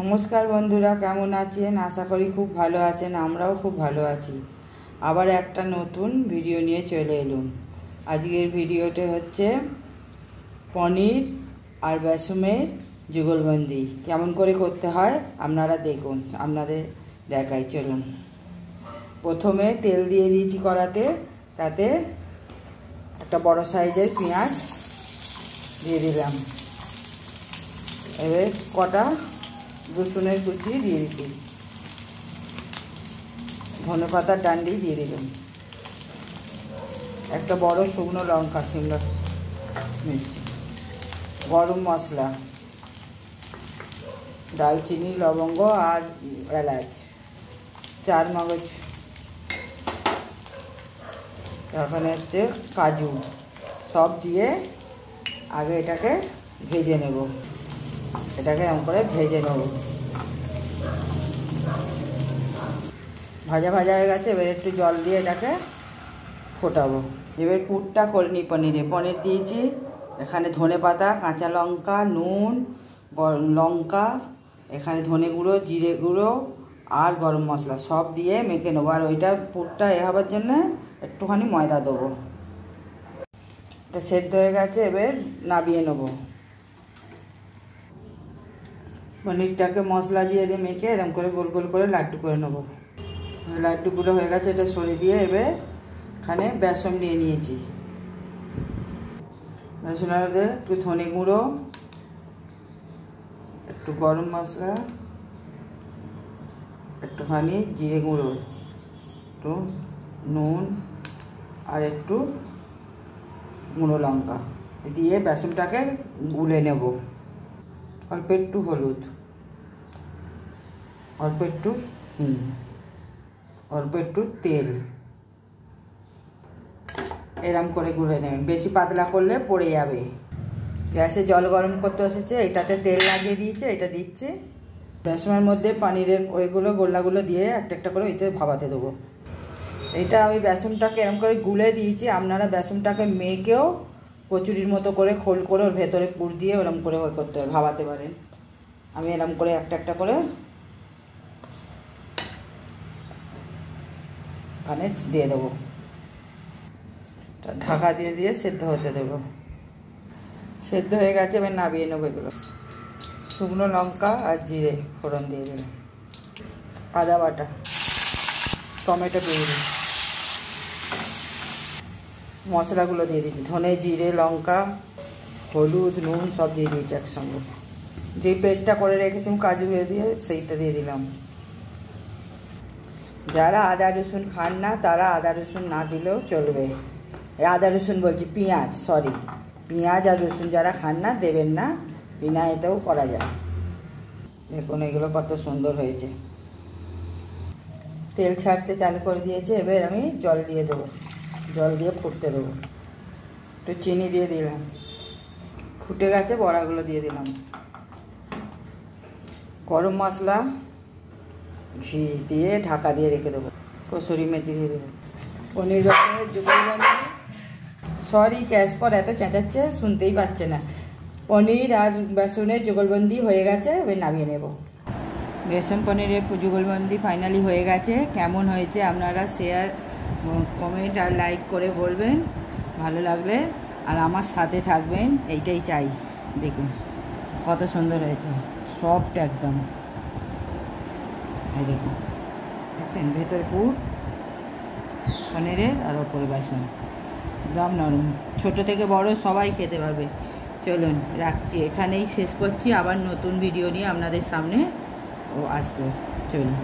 নমস্কার বন্ধুরা, কেমন আছেন? আশা করি খুব ভালো আছেন। আমরাও খুব ভালো আছি। আবার একটা নতুন ভিডিও নিয়ে চলে এলুম। আজকের ভিডিওটা হচ্ছে পনির আর বেসমের যুগলবন্দি কেমন করে করতে হয় আপনারা দেখুন, আপনাদের দেখাই। চলুন, প্রথমে তেল দিয়ে দিয়েছি কড়াতে, তাতে একটা বড় সাইজের পেঁয়াজ দিয়ে দিলাম। এবার কটা রসুনের কুচি দিয়ে দিচ্ছি, ধনে পাতার ডান্ডি দিয়ে দিলাম, একটা বড় শুকনো লঙ্কা, শিমলা মির্চি, গরম মশলা, দালচিনি, লবঙ্গ আর এলাচ, চার মগজ, এখন হচ্ছে কাজু, সব দিয়ে আগে এটাকে ভেজে নেব। এটাকে এমন করে ভেজে নেব। ভাজা ভাজা হয়ে গেছে, এবার একটু জল দিয়ে এটাকে ফোটাবো। এবার পুরটা করে নিই। পনির দিয়েছি, এখানে ধনে পাতা, কাঁচা লঙ্কা, নুন, লঙ্কা, এখানে ধনে গুঁড়ো, জিরে গুঁড়ো আর গরম মশলা সব দিয়ে মেখে নেবো। আর ওইটা পুরটা হবার জন্যে একটুখানি ময়দা দেবো। এটা সেদ্ধ হয়ে গেছে, এবার নামিয়ে নেবো। পনিরটাকে মশলা দিয়ে মেখে এরকম করে গোল গোল করে লাড্ডু করে নেবো। লাড্ডুগুলো হয়ে গেছে, এটা সরিয়ে দিয়ে এবার এখানে বেসন নিয়ে নিয়েছি। বেসনের মধ্যে একটু ধনে গুঁড়ো, একটু গরম মশলা, একটুখানি জিরে গুঁড়ো, একটু নুন আর একটু গুঁড়ো লঙ্কা দিয়ে বেসনটাকে গুলে নেব। অল্প একটু হলুদ, অল্প একটু হিং, অল্প একটু তেল, এরম করে গুলে নেবেন। বেশি পাতলা করলে পড়ে যাবে। গ্যাসে জল গরম করতে এসেছে, এটাতে তেল লাগিয়ে দিয়েছে, এটা দিচ্ছে। বেসনের মধ্যে পনিরের ওইগুলো গোল্লাগুলো দিয়ে একটা একটা করে ওইতে ভাবাতে দেবো। এটা আমি বেসনটাকে এরম করে গুলে দিয়েছি। আপনারা বেসনটাকে মেখেও কচুরির মতো করে খোল করে ওর ভেতরে পুর দিয়ে ওরম করে ওই করতে হবে, ভাবাতে পারেন। আমি এরম করে একটা একটা করে এখানে দিয়ে দেবো। ঢাকা দিয়ে দিয়ে সেদ্ধ হতে দেবো। সেদ্ধ হয়ে গেছে, এবার নামিয়ে নেবো। এগুলো শুকনো লঙ্কা আর জিরে ফোড়ন দিয়ে দেবো, আদা বাটা, টমেটো পিউরি, মশলাগুলো দিয়ে দিচ্ছি, ধনে, জিরে, লঙ্কা, হলুদ, নুন সব দিয়ে দিয়েছি একসঙ্গে। যেই পেস্টটা করে রেখেছিলাম কাজু দিয়ে সেইটা দিয়ে দিলাম। যারা আদা রসুন খান না তারা আদা রসুন না দিলেও চলবে। আদা রসুন বলছি, পেঁয়াজ, সরি, পেঁয়াজ আর রসুন যারা খান না দেবেন না, বিনা এতেও করা যায়। দেখুন এগুলো কত সুন্দর হয়েছে। তেল ছাড়তে চালু করে দিয়েছে, এবার আমি জল দিয়ে দেবো। জল দিয়ে ফুটতে দেবো। একটু চিনি দিয়ে দিলাম, ফুটে গেছে, বড়াগুলো দিয়ে দিলাম, গরম মশলা, ঘি দিয়ে ঢাকা দিয়ে রেখে দেবো। কসুরি মেথি দিয়ে দেবো। পনির বেসনের যুগলবন্দি, সরি ক্যাশপর এত চেঁচাচ্ছে শুনতেই পাচ্ছে না। পনির আর বেসনের যুগলবন্দি হয়ে গেছে, এবার নামিয়ে নেব। বেসন পনিরের যুগলবন্দি ফাইনালি হয়ে গেছে। কেমন হয়েছে আপনারা শেয়ার, কমেন্ট আর লাইক করে বলবেন ভালো লাগলে, আর আমার সাথে থাকবেন, এইটাই চাই। দেখুন কত সুন্দর হয়েছে, সফট একদম। এই দেখুন, দেখছেন ভেতরে পুর পনিরের আর ওপরে বেসন, একদম নরম। ছোট থেকে বড় সবাই খেতে পারবে। চলুন রাখছি, এখানেই শেষ করছি। আবার নতুন ভিডিও নিয়ে আপনাদের সামনে আসবো। চলুন।